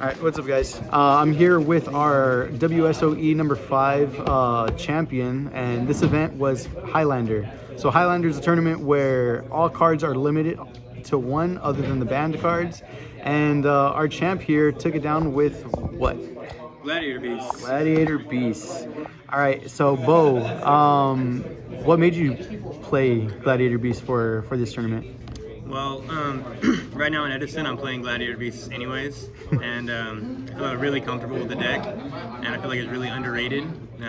All right, what's up, guys? I'm here with our WSOE number 5 champion, and this event was Highlander. So Highlander is a tournament where all cards are limited to one other than the banned cards, and our champ here took it down with what? Gladiator Beast. Gladiator Beast. All right, so Beau, what made you play Gladiator Beast for this tournament? Well, right now in Edison, I'm playing Gladiator Beasts anyways, and I feel really comfortable with the deck, and I feel like it's really underrated,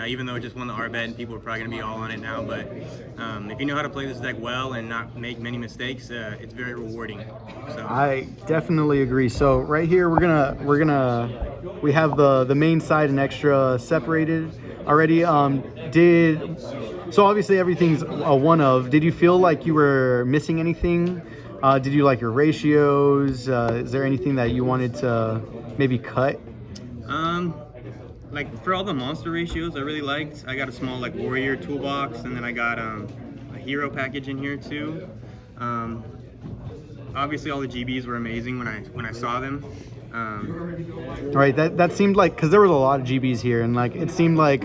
even though it just won the R-Bet and people are probably going to be all on it now, but if you know how to play this deck well and not make many mistakes, it's very rewarding. So I definitely agree. So right here, we have the main side and extra separated already. So obviously everything's a one of. Did you feel like you were missing anything? Did you like your ratios? Is there anything that you wanted to maybe cut? Like for all the monster ratios, I really liked. I got a small like warrior toolbox, and then I got a hero package in here too. Obviously, all the GBs were amazing when I saw them. Right, that seemed like, because there was a lot of GBs here, and like it seemed like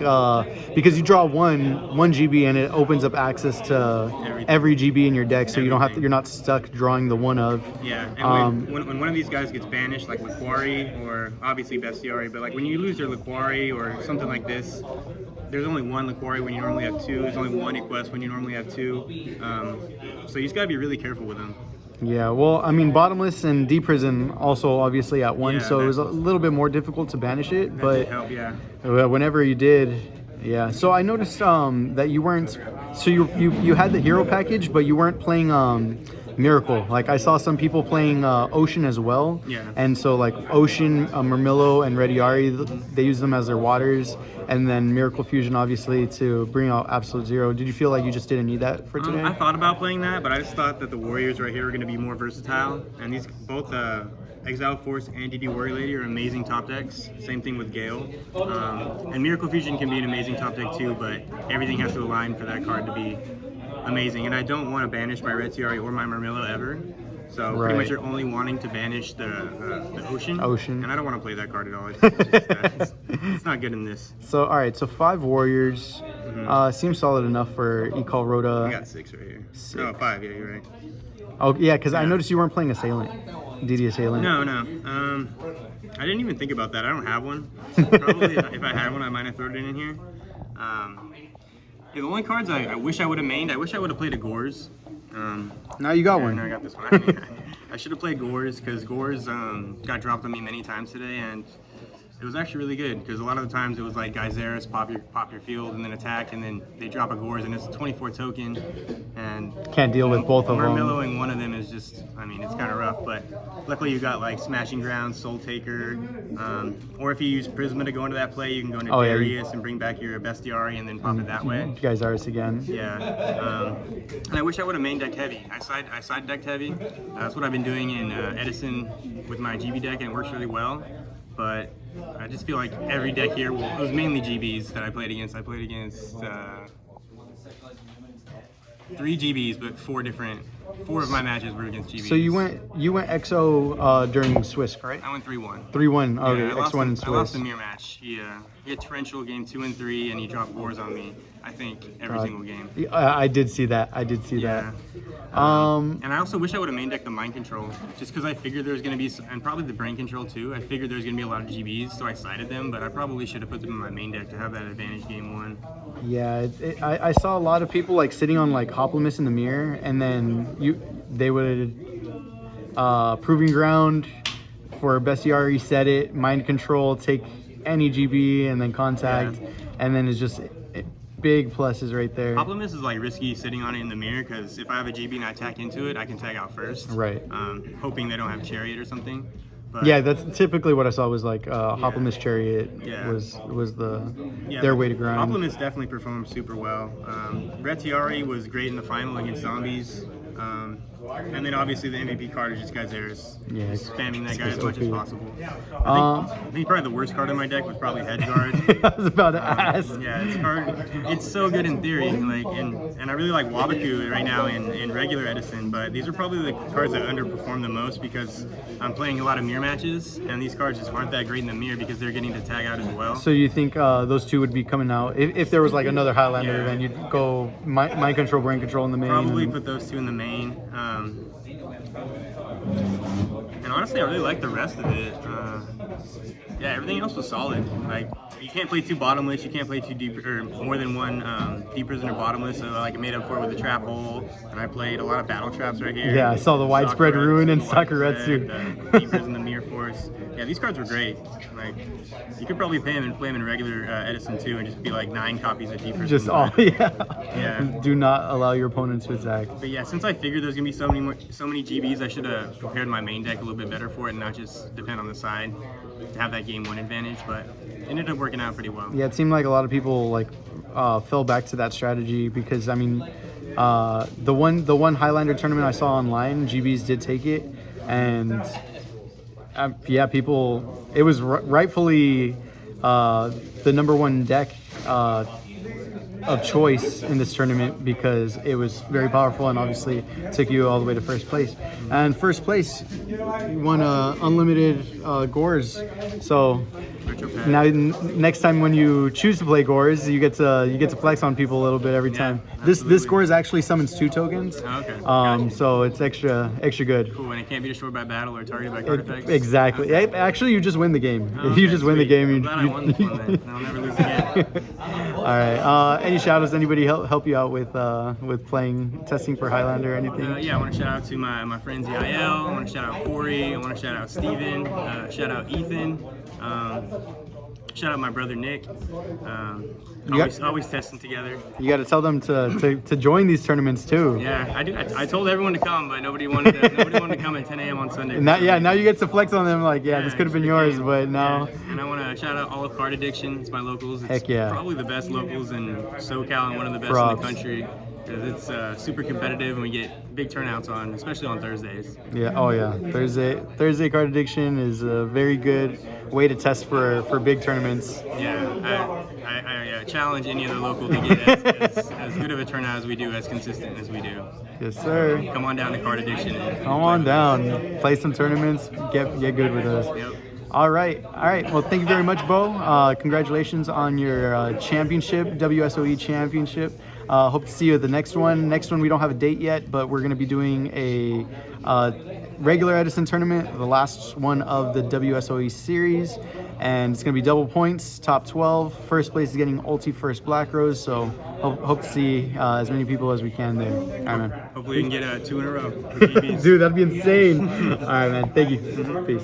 because you draw one GB and it opens up access to every GB in your deck, so you're not stuck drawing the one of. Yeah, and when one of these guys gets banished, like Liquari or obviously Bestiari, but like when you lose your Liquari or something like this, there's only one Liquari when you normally have two. There's only one Equest when you normally have two. So you just gotta be really careful with them. Yeah, well, I mean, Bottomless and Deep Prison also obviously at one, so it was a little bit more difficult to banish it, but did help, yeah. Whenever you did, yeah. So I noticed that you weren't, so you had the hero package, but you weren't playing Miracle. Like I saw some people playing Ocean as well. Yeah. And so like Ocean, Murmillo, and Rediari, they use them as their waters, and then Miracle Fusion obviously to bring out Absolute Zero. Did you feel like you just didn't need that for today? I thought about playing that, but I just thought that the Warriors right here were going to be more versatile, and these both Exile Force and DD Warrior Lady are amazing top decks. Same thing with Gale. And Miracle Fusion can be an amazing top deck too, but everything has to align for that card to be amazing. And I don't want to banish my Retiari or my Murmillo ever. So pretty much you're only wanting to banish the Ocean. And I don't want to play that card at all. It's not good in this. So, all right, so 5 Warriors. Seems solid enough for Ecall Rhoda. I got 6 right here. 6. Oh, 5, yeah, you're right. Oh, yeah, because I noticed you weren't playing Assailant. DD Assailant. No. I didn't even think about that. I don't have one. Probably if I had one, I might have thrown it in here. The only cards I wish I would have mained, I wish I would have played a Gorz. Now you got one. No, I got this one. I should have played Gorz because Gorz got dropped on me many times today, and it was actually really good because a lot of the times it was like Geyseris, pop your field and then attack, and then they drop a Gorz and it's a 24 token, and can't deal with both of them. Murmilloing one of them is just, I mean, it's kind of rough, but luckily you got like Smashing Ground, Soul Taker, or if you use Prisma to go into that play, you can go into Darius and bring back your Bestiari and then pop it that way. Geyseris again. Yeah, and I wish I would have main deck heavy. I side decked heavy. That's what I've been doing in Edison with my GB deck, and it works really well. But I just feel like every deck here, it was mainly GBs that I played against. I played against 3 GBs, but 4 of my matches were against GBs. So you went XO during Swiss, correct? I went 3-1. 3-1. Okay, yeah, X1 and Swiss. I lost the mirror match. He had torrential game 2 and 3, and he dropped Wars on me. I think every single game. I did see that. that. And I also wish I would have main decked the Mind Control, just because I figured there's going to be, and probably the Brain Control too. I figured there's going to be a lot of GBs, so I sided them, but I probably should have put them in my main deck to have that advantage game 1. Yeah, I saw a lot of people like sitting on like Hoplomys in the mirror, and then they would Proving Ground for Bestiari, set it, Mind Control, take any GB, and then Contact, and then it's just big pluses right there. Hoplomys is like risky sitting on it in the mirror, because if I have a GB and I attack into it, I can tag out first. Right. Hoping they don't have Chariot or something. But yeah, that's typically what I saw was like Hoplomys Chariot was their way to grind. Hoplomys definitely performed super well. Retiari was great in the final against zombies. And then obviously the MVP card is just guys there is spamming that guy as much as possible. I think probably the worst card in my deck was probably Hedge Guard. I was about to ask. Yeah, this card, it's so good in theory, like, and I really like Wabaku right now in regular Edison, but these are probably the cards that underperform the most because I'm playing a lot of mirror matches, and these cards just aren't that great in the mirror because they're getting to tag out as well. So you think those two would be coming out if there was like another Highlander, then you'd go mind control, brain control in the main. Probably put those two in the main. And honestly, I really like the rest of it. Yeah, everything else was solid. Like, you can't play two bottomless, you can't play two deep or more than one deep prisoner bottomless. So like, I made up for it with the trap hole, and I played a lot of battle traps right here. Yeah, I saw the widespread ruin and Sakuretsu. Deepers in the mirror force. Yeah, these cards were great. Like, you could probably play them in regular Edison too, and just be like 9 copies of deepers. Just all, yeah. Yeah. Do not allow your opponent to attack. But yeah, since I figured there's gonna be so many GBs, I should have prepared my main deck a little bit better for it, and not just depend on the side to have that game 1 advantage. But it ended up working out pretty well. Yeah, it seemed like a lot of people like fell back to that strategy because I mean, the one Highlander tournament I saw online, GBs did take it, and yeah, people, it was rightfully the #1 deck of choice in this tournament because it was very powerful and obviously took you all the way to first place. And first place, you won Unlimited Gorz. So now next time when you choose to play Gorz, you get to flex on people a little bit every time. This Gorz actually summons 2 tokens. Oh, okay. Gotcha. So it's extra good. Cool, and it can't be destroyed by battle or targeted by card effects. Exactly. Okay. Actually, you just win the game. Okay, You just win the game. I'm glad I won this one then. I'll never lose again. All right. Any shout-outs? Anybody help you out with testing for Highlander or anything? Yeah, I want to shout out to my friends EIL. I want to shout out Corey. I want to shout out Steven. Shout out Ethan. Shout out my brother Nick. Always testing together. You got to tell them to join these tournaments too. Yeah, I do. I told everyone to come, but nobody wanted to come at 10 a.m. on Sunday. Now you get to flex on them. Like, this could have been yours, but now. Yeah. And I want to shout out all of Card Addiction. It's my locals. It's Heck yeah. Probably the best locals in SoCal and one of the best in the country. Because it's super competitive and we get big turnouts on, especially on Thursdays. Yeah. Oh yeah. Thursday Card Addiction is a very good way to test for big tournaments. Yeah. I challenge any other local to get as good of a turnout as we do, as consistent as we do. Yes, sir. Come on down to Card Addiction. Come on down. Play some tournaments. Get good with us. Yep. All right. Well, thank you very much, Beau. Congratulations on your championship, WSOE championship. Hope to see you at the next one. Next one, we don't have a date yet, but we're going to be doing a regular Edison tournament, the last one of the WSOE series, and it's going to be double points, top 12. First place is getting Ulti First Black Rose, so hope to see as many people as we can there. All right, man. Hopefully we can get 2 in a row. Dude, that'd be insane. All right, man. Thank you. Peace.